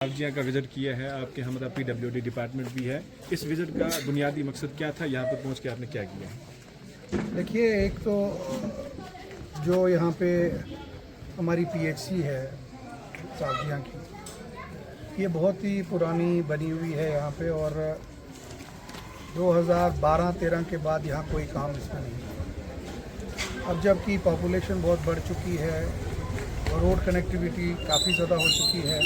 आप जी यहाँ का विज़िट किया है, आपके यहाँ मतलब PWD डिपार्टमेंट भी है। इस विज़िट का बुनियादी मकसद क्या था? यहाँ पर पहुँच के आपने क्या किया? देखिए, एक तो जो यहाँ पे हमारी PHC है सावजियाँ की, ये बहुत ही पुरानी बनी हुई है यहाँ पे, और 2012-13 के बाद यहाँ कोई काम इसमें नहीं है। अब जबकि पॉपुलेशन बहुत बढ़ चुकी है और रोड कनेक्टिविटी काफ़ी ज़्यादा हो चुकी है,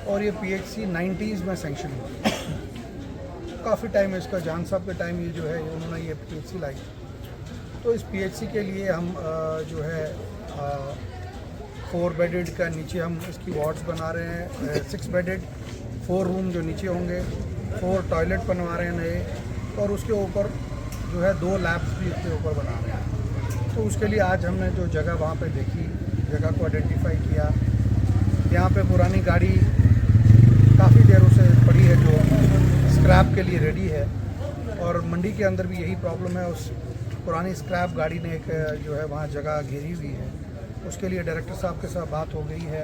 और ये PHC 90s में सेंक्शन हुई। काफ़ी टाइम है इसका, जान साहब के टाइम ये जो है उन्होंने ये PHC लाई। तो इस PHC के लिए हम जो है 4 बेडेड का नीचे हम इसकी वार्ड्स बना रहे हैं, 6 बेडेड 4 रूम जो नीचे होंगे, 4 टॉयलेट बनवा रहे हैं नए, और उसके ऊपर जो है 2 लैब्स भी इसके ऊपर बना रहे हैं। तो उसके लिए आज हमने जो जगह वहाँ पे देखी, जगह को आइडेंटिफाई किया। यहाँ पे पुरानी गाड़ी काफ़ी देरों से पड़ी है जो स्क्रैप के लिए रेडी है, और मंडी के अंदर भी यही प्रॉब्लम है। उस पुरानी स्क्रैप गाड़ी ने एक जो है वहाँ जगह घेरी हुई है। उसके लिए डायरेक्टर साहब के साथ बात हो गई है,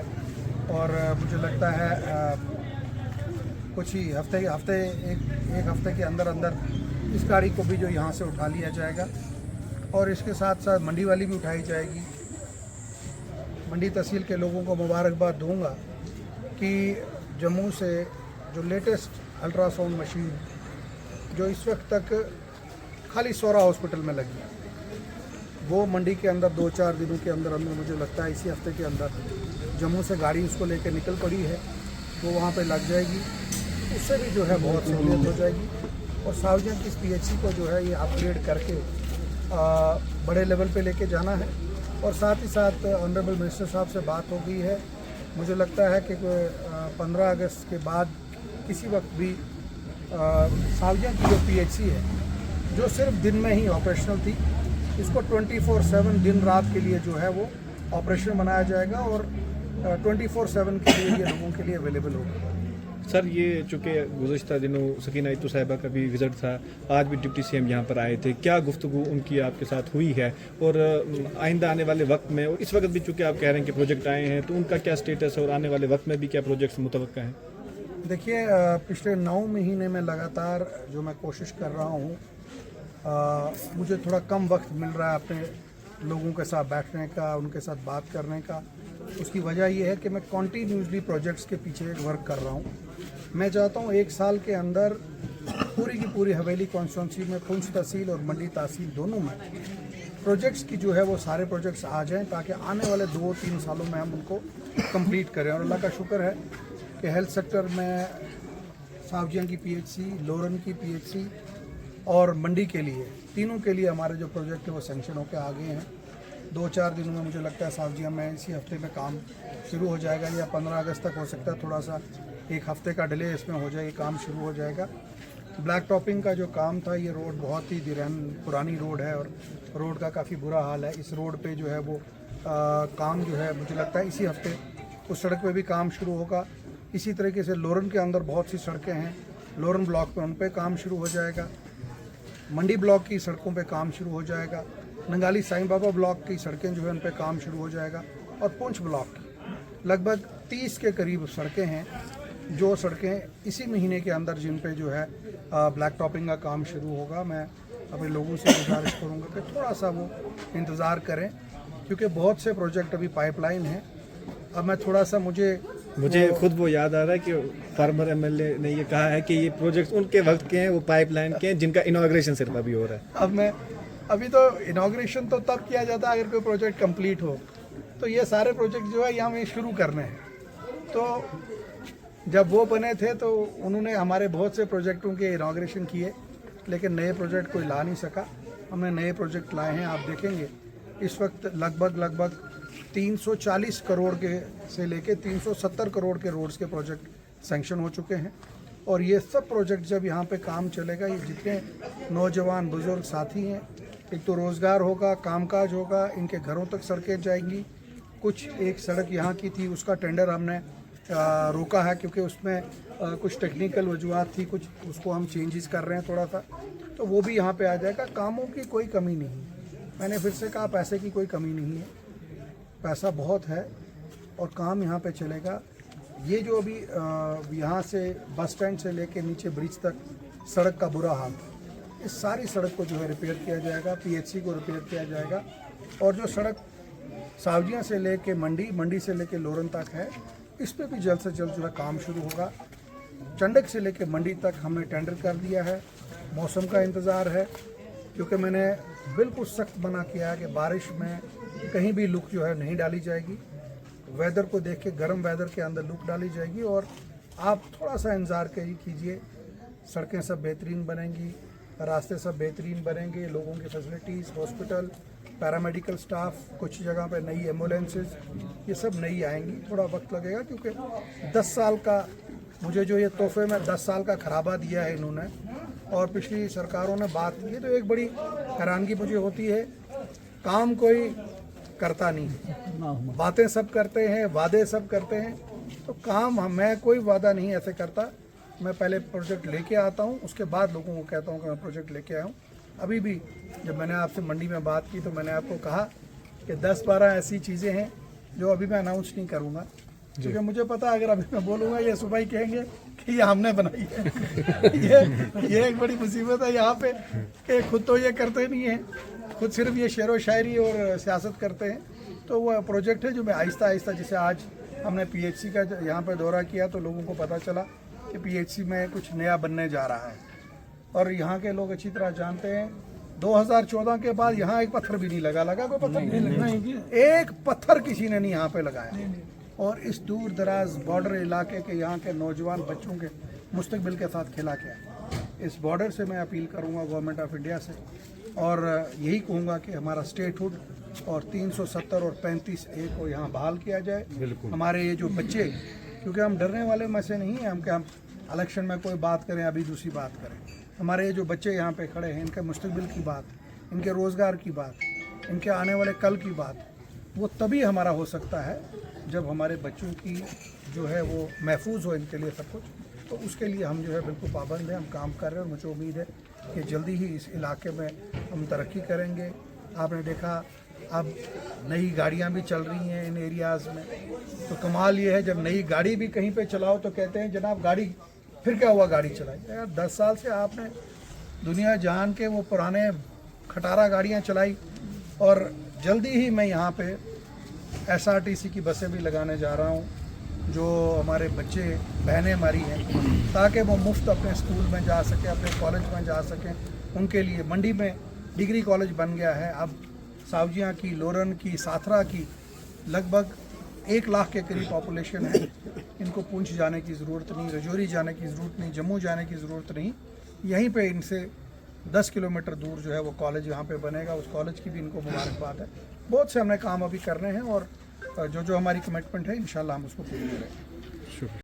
और मुझे लगता है कुछ ही एक हफ्ते के अंदर इस गाड़ी को भी जो यहाँ से उठा लिया जाएगा, और इसके साथ साथ मंडी वाली भी उठाई जाएगी। मंडी तहसील के लोगों को मुबारकबाद दूंगा कि जम्मू से जो लेटेस्ट अल्ट्रासाउंड मशीन जो इस वक्त तक खाली सोरा हॉस्पिटल में लगी, वो मंडी के अंदर 2-4 दिनों के अंदर मुझे लगता है इसी हफ्ते के अंदर जम्मू से गाड़ी उसको लेकर निकल पड़ी है, वो वहाँ पे लग जाएगी। उससे भी जो है बहुत सहूलियत हो जाएगी, और सावजियाँ की इस PHC को जो है ये अपग्रेड करके बड़े लेवल पे लेके जाना है। और साथ ही साथ ऑनरेबल मिनिस्टर साहब से बात हो गई है। मुझे लगता है कि 15 अगस्त के बाद किसी वक्त भी सावजियाँ की जो PHC है, जो सिर्फ दिन में ही ऑपरेशनल थी, इसको 24/7 दिन रात के लिए जो है वो ऑपरेशन बनाया जाएगा, और 24/7 के लिए ये लोगों के लिए अवेलेबल होगा। सर, ये चूँकि गुज़श्ता दिनों सकीना इत्तू साहिबा का भी विज़िट था, आज भी डिप्टी CM यहाँ पर आए थे, क्या गुफ्तगू उनकी आपके साथ हुई है? और आइंदा आने वाले वक्त में, और इस वक्त भी चूँकि आप कह रहे हैं कि प्रोजेक्ट आए हैं, तो उनका क्या स्टेटस है, और आने वाले वक्त में भी क्या प्रोजेक्ट्स मुतवक्का हैं? देखिए, पिछले 9 महीने में लगातार जो मैं कोशिश कर रहा हूँ, मुझे थोड़ा कम वक्त मिल रहा है अपने लोगों के साथ बैठने का, उनके साथ बात करने का। उसकी वजह यह है कि मैं कॉन्टीन्यूसली प्रोजेक्ट्स के पीछे वर्क कर रहा हूँ। मैं चाहता हूँ 1 साल के अंदर पूरी की पूरी हवेली कॉन्स्टिट्यूंसी में, पुंछ तहसील और मंडी तहसील दोनों में प्रोजेक्ट्स की जो है वो सारे प्रोजेक्ट्स आ जाएँ, ताकि आने वाले 2-3 सालों में हम उनको कंप्लीट करें। और अल्लाह का शुक्र है कि हेल्थ सेक्टर में सावजियाँ की PHC, लोरन की PHC और मंडी के लिए, तीनों के लिए हमारे जो प्रोजेक्ट है वो सेंक्शन होकर आ गए हैं। 2-4 दिनों में मुझे लगता है सावजियाँ में इसी हफ्ते में काम शुरू हो जाएगा, या 15 अगस्त तक हो सकता है, थोड़ा सा 1 हफ्ते का डिले इसमें हो जाएगी, काम शुरू हो जाएगा। ब्लैक टॉपिंग का जो काम था, ये रोड बहुत ही पुरानी रोड है, और रोड का काफ़ी बुरा हाल है। इस रोड पे जो है वो काम जो है मुझे लगता है इसी हफ्ते उस सड़क पे भी काम शुरू होगा। इसी तरीके से लोरन के अंदर बहुत सी सड़कें हैं, लोरन ब्लॉक पे उन पे काम शुरू हो जाएगा। मंडी ब्लॉक की सड़कों पे काम शुरू हो जाएगा। नंगाली साईं बाबा ब्लॉक की सड़कें जो है उन पे काम शुरू हो जाएगा, और पुंछ ब्लॉक की लगभग 30 के करीब सड़कें हैं, जो सड़कें इसी महीने के अंदर जिन पे जो है ब्लैक टॉपिंग का काम शुरू होगा। मैं अपने लोगों से गुजारिश करूँगा कि थोड़ा सा वो इंतज़ार करें, क्योंकि बहुत से प्रोजेक्ट अभी पाइपलाइन हैं। अब मैं थोड़ा सा मुझे खुद वो याद आ रहा है कि फार्मर MLA ने ये कहा है कि ये प्रोजेक्ट्स उनके वक्त के हैं, वो पाइपलाइन के हैं, जिनका इनॉग्रेशन सिर्फ अभी हो रहा है। अभी तो इनॉग्रेशन तो तब किया जाता है अगर कोई प्रोजेक्ट कंप्लीट हो, तो ये सारे प्रोजेक्ट जो है यहाँ में शुरू करने हैं। तो जब वो बने थे तो उन्होंने हमारे बहुत से प्रोजेक्टों के इनॉग्रेशन किए, लेकिन नए प्रोजेक्ट कोई ला नहीं सका। हमने नए प्रोजेक्ट लाए हैं। आप देखेंगे इस वक्त लगभग 340 करोड़ के से लेके 370 करोड़ के रोड्स के प्रोजेक्ट सैंक्शन हो चुके हैं, और ये सब प्रोजेक्ट जब यहाँ पे काम चलेगा, ये जितने नौजवान बुजुर्ग साथी हैं, एक तो रोज़गार होगा, कामकाज होगा, इनके घरों तक सड़कें जाएंगी। कुछ एक सड़क यहाँ की थी, उसका टेंडर हमने रोका है, क्योंकि उसमें कुछ टेक्निकल वजूहत थी, कुछ उसको हम चेंजेस कर रहे हैं थोड़ा सा, तो वो भी यहाँ पे आ जाएगा। कामों की कोई कमी नहीं, मैंने फिर से कहा पैसे की कोई कमी नहीं है, पैसा बहुत है और काम यहाँ पे चलेगा। ये जो अभी यहाँ से बस स्टैंड से लेके नीचे ब्रिज तक सड़क का बुरा हाल था, इस सारी सड़क को जो है रिपेयर किया जाएगा, पीएचसी को रिपेयर किया जाएगा। और जो सड़क सावजिया से लेके मंडी से लेके लोरन तक है, इस पे भी जल्द से जल्द जो है काम शुरू होगा। चंडक से लेके मंडी तक हमने टेंडर कर दिया है। मौसम का इंतज़ार है, क्योंकि मैंने बिल्कुल सख्त मना किया है कि बारिश में कहीं भी लुक जो है नहीं डाली जाएगी। वेदर को देख के, गर्म वेदर के अंदर लुक डाली जाएगी। और आप थोड़ा सा इंतज़ार कीजिए, सड़कें सब बेहतरीन बनेंगी, रास्ते सब बेहतरीन बनेंगे, लोगों की फैसिलिटीज़, हॉस्पिटल, पैरामेडिकल स्टाफ, कुछ जगह पे नई एम्बुलेंसेस, ये सब नई आएंगी। थोड़ा वक्त लगेगा, क्योंकि 10 साल का मुझे जो ये तोहफे में 10 साल का खराबा दिया है इन्होंने, और पिछली सरकारों ने बात की है, तो एक बड़ी हैरानगी मुझे होती है, काम कोई करता नहीं है। बातें सब करते हैं, वादे सब करते हैं, तो काम मैं कोई वादा नहीं ऐसे करता। मैं पहले प्रोजेक्ट लेके आता हूँ, उसके बाद लोगों को कहता हूँ कि मैं प्रोजेक्ट लेके आया हूँ। अभी भी जब मैंने आपसे मंडी में बात की तो मैंने आपको कहा कि 10-12 ऐसी चीज़ें हैं जो अभी मैं अनाउंस नहीं करूँगा, क्योंकि मुझे पता है अगर अभी मैं बोलूँगा ये सुबह ही कहेंगे कि ये हमने बनाई है। ये एक बड़ी मुसीबत है यहाँ पे कि खुद तो ये करते नहीं हैं, खुद सिर्फ ये शेरो शायरी और सियासत करते हैं। तो वो प्रोजेक्ट है जो मैं आहिस्ता आहिस्ता, जैसे आज हमने पीएचसी का यहाँ पे दौरा किया तो लोगों को पता चला कि पीएचसी में कुछ नया बनने जा रहा है। और यहाँ के लोग अच्छी तरह जानते हैं, 2014 के बाद यहाँ एक पत्थर भी नहीं लगा कोई पत्थर नहीं लगा, एक पत्थर किसी ने नहीं यहाँ पे लगाया। और इस दूर दराज बॉर्डर इलाके के यहाँ के नौजवान बच्चों के मुस्तकबिल के साथ खेला क्या। इस बॉर्डर से मैं अपील करूँगा गवर्नमेंट ऑफ इंडिया से, और यही कहूँगा कि हमारा स्टेटहुड और 370 और 35A को यहाँ बहाल किया जाए। हमारे ये जो बच्चे, क्योंकि हम डरने वाले में से नहीं हैं, हम इलेक्शन में कोई बात करें अभी दूसरी बात करें। हमारे ये जो बच्चे यहाँ पे खड़े हैं, इनके मुस्तकबिल की बात, इनके रोज़गार की बात, इनके आने वाले कल की बात, वो तभी हमारा हो सकता है जब हमारे बच्चों की जो है वो महफूज हो, इनके लिए सब कुछ। तो उसके लिए हम जो है बिल्कुल पाबंद हैं, हम काम कर रहे हैं। और मुझे उम्मीद है कि जल्दी ही इस इलाके में हम तरक्की करेंगे। आपने देखा अब नई गाड़ियां भी चल रही हैं इन एरियाज़ में, तो कमाल ये है जब नई गाड़ी भी कहीं पे चलाओ तो कहते हैं जनाब गाड़ी, फिर क्या हुआ गाड़ी चलाई। यार 10 साल से आपने दुनिया जहान के वो पुराने खटारा गाड़ियां चलाई, और जल्दी ही मैं यहाँ पे SRTC की बसें भी लगाने जा रहा हूँ, जो हमारे बच्चे बहनें हमारी हैं, ताकि वो मुफ्त अपने स्कूल में जा सकें, अपने कॉलेज में जा सकें। उनके लिए मंडी में डिग्री कॉलेज बन गया है। अब सावजिया की, लोरन की, साथरा की लगभग 1 लाख के करीब पॉपुलेशन है। इनको पूंछ जाने की ज़रूरत नहीं, रजौरी जाने की ज़रूरत नहीं, जम्मू जाने की ज़रूरत नहीं। यहीं पे इनसे 10 किलोमीटर दूर जो है वो कॉलेज यहाँ पे बनेगा। उस कॉलेज की भी इनको मुबारकबाद है। बहुत से हमने काम अभी करने हैं, और जो हमारी कमिटमेंट है इंशाल्लाह हम उसको पूरी करेंगे।